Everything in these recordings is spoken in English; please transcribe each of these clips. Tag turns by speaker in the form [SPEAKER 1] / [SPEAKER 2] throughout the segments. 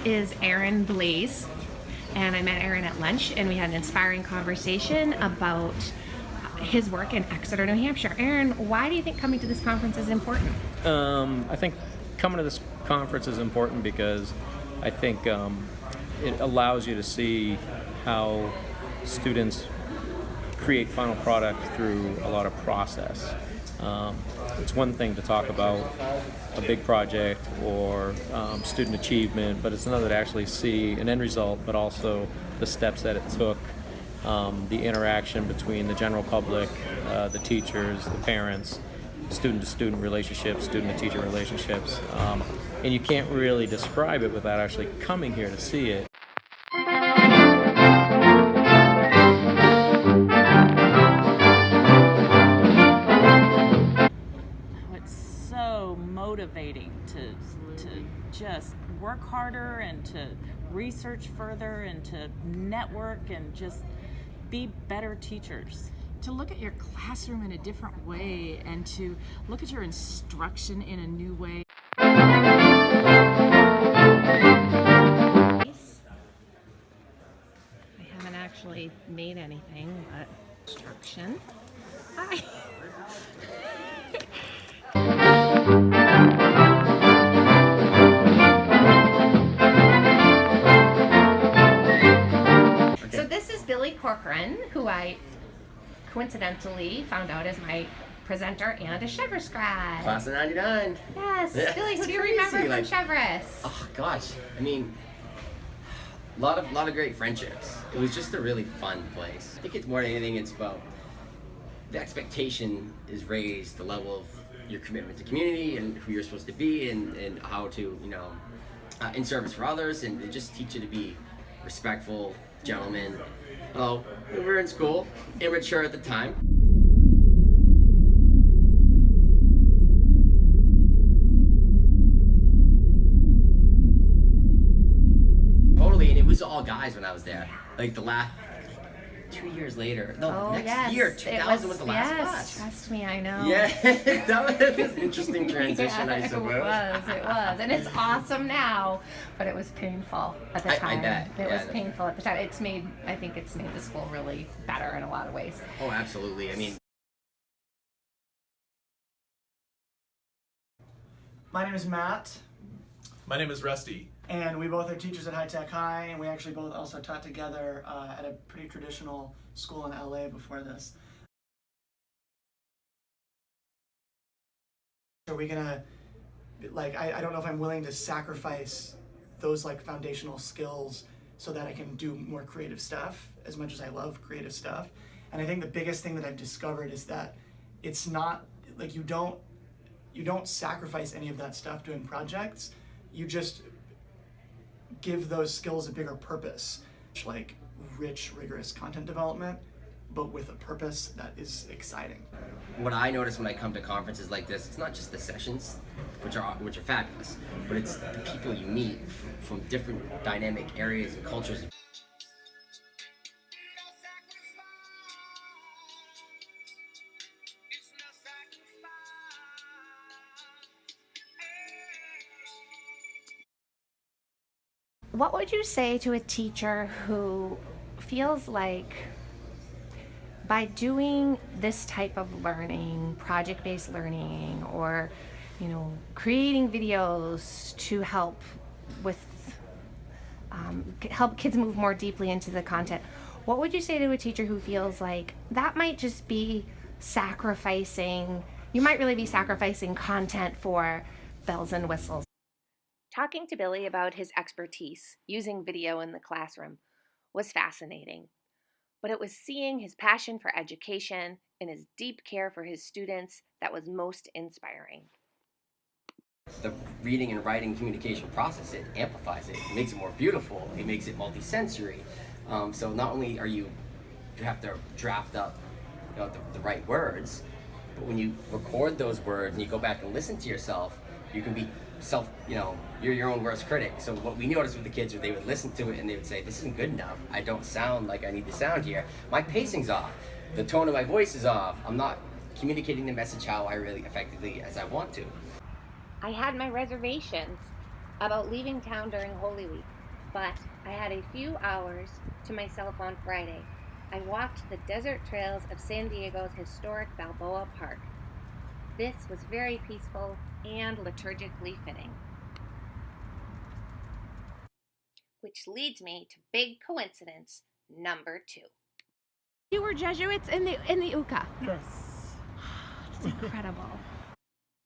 [SPEAKER 1] is Aaron Blaze, and I met Aaron at lunch and we had an inspiring conversation about his work in Exeter, New Hampshire. Aaron, why do you think coming to this conference is important?
[SPEAKER 2] I think coming to this conference is important because I think it allows you to see how students create final product through a lot of process. It's one thing to talk about a big project or student achievement, but it's another to actually see an end result, but also the steps that it took, the interaction between the general public, the teachers, the parents, student-to-student relationships, student-to-teacher relationships, and you can't really describe it without actually coming here to see it.
[SPEAKER 3] Motivating to just work harder and to research further and to network and just be better teachers.
[SPEAKER 4] To look at your classroom in a different way and to look at your instruction in a new way.
[SPEAKER 1] I haven't actually made anything but instruction. Hi. Corcoran, who I coincidentally found out is my presenter and a Cheverus grad.
[SPEAKER 5] Class of 99.
[SPEAKER 1] Yes.
[SPEAKER 5] Yeah,
[SPEAKER 1] Billy, who do you remember from Cheverus?
[SPEAKER 5] Oh gosh, I mean, a lot of great friendships. It was just a really fun place. I think it's more than anything, it's about the expectation is raised, the level of your commitment to community and who you're supposed to be and how to, in service for others, and they just teach you to be respectful gentlemen. Well, we were in school, immature at the time. Totally, and it was all guys when I was there. Like the last 2 years later. No, next year, 2000 was the last class.
[SPEAKER 1] Trust me, I know.
[SPEAKER 5] Yeah, that was an interesting transition, I suppose.
[SPEAKER 1] It was. And it's awesome now, but it was painful at the time.
[SPEAKER 5] I bet.
[SPEAKER 1] It was painful at the time. I think it's made the school really better in a lot of ways.
[SPEAKER 5] Oh, absolutely. I mean,
[SPEAKER 6] my name is Matt.
[SPEAKER 7] My name is Rusty.
[SPEAKER 6] And we both are teachers at High Tech High, and we actually both also taught together at a pretty traditional school in LA before this. Are we gonna, I don't know if I'm willing to sacrifice those foundational skills so that I can do more creative stuff, as much as I love creative stuff. And I think the biggest thing that I've discovered is that it's not, you don't sacrifice any of that stuff doing projects. You just give those skills a bigger purpose, like rich, rigorous content development, but with a purpose that is exciting.
[SPEAKER 5] What I notice when I come to conferences like this, it's not just the sessions, which are fabulous, but it's the people you meet from different dynamic areas and cultures.
[SPEAKER 1] What would you say to a teacher who feels like by doing this type of learning, project-based learning, or creating videos to help help kids move more deeply into the content, what would you say to a teacher who feels like that might just be sacrificing, you might really be sacrificing content for bells and whistles? Talking to Billy about his expertise using video in the classroom was fascinating, but it was seeing his passion for education and his deep care for his students that was most inspiring.
[SPEAKER 5] The reading and writing communication process, it amplifies it, makes it more beautiful, it makes it multisensory. So not only you have to draft up the right words, but when you record those words and you go back and listen to yourself, you can be you're your own worst critic. So what we noticed with the kids was they would listen to it and they would say, this isn't good enough. I don't sound like I need to sound here. My pacing's off. The tone of my voice is off. I'm not communicating the message how I really effectively as I want to.
[SPEAKER 1] I had my reservations about leaving town during Holy Week. But I had a few hours to myself on Friday. I walked the desert trails of San Diego's historic Balboa Park. This was very peaceful and liturgically fitting. Which leads me to big coincidence number 2. You were Jesuits in the UCA.
[SPEAKER 8] Yes.
[SPEAKER 1] It's incredible.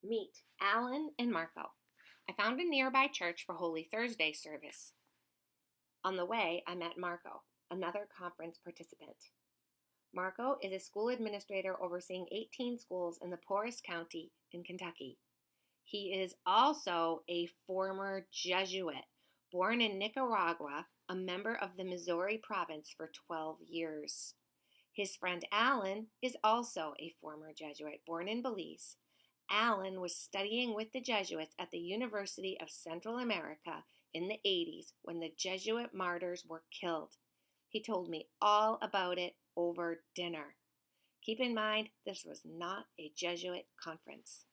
[SPEAKER 1] Meet Alan and Marco. I found a nearby church for Holy Thursday service. On the way, I met Marco, another conference participant. Marco is a school administrator overseeing 18 schools in the poorest county in Kentucky. He is also a former Jesuit, born in Nicaragua, a member of the Missouri province for 12 years. His friend Alan is also a former Jesuit, born in Belize. Alan was studying with the Jesuits at the University of Central America in the 80s when the Jesuit martyrs were killed. He told me all about it over dinner. Keep in mind, this was not a Jesuit conference.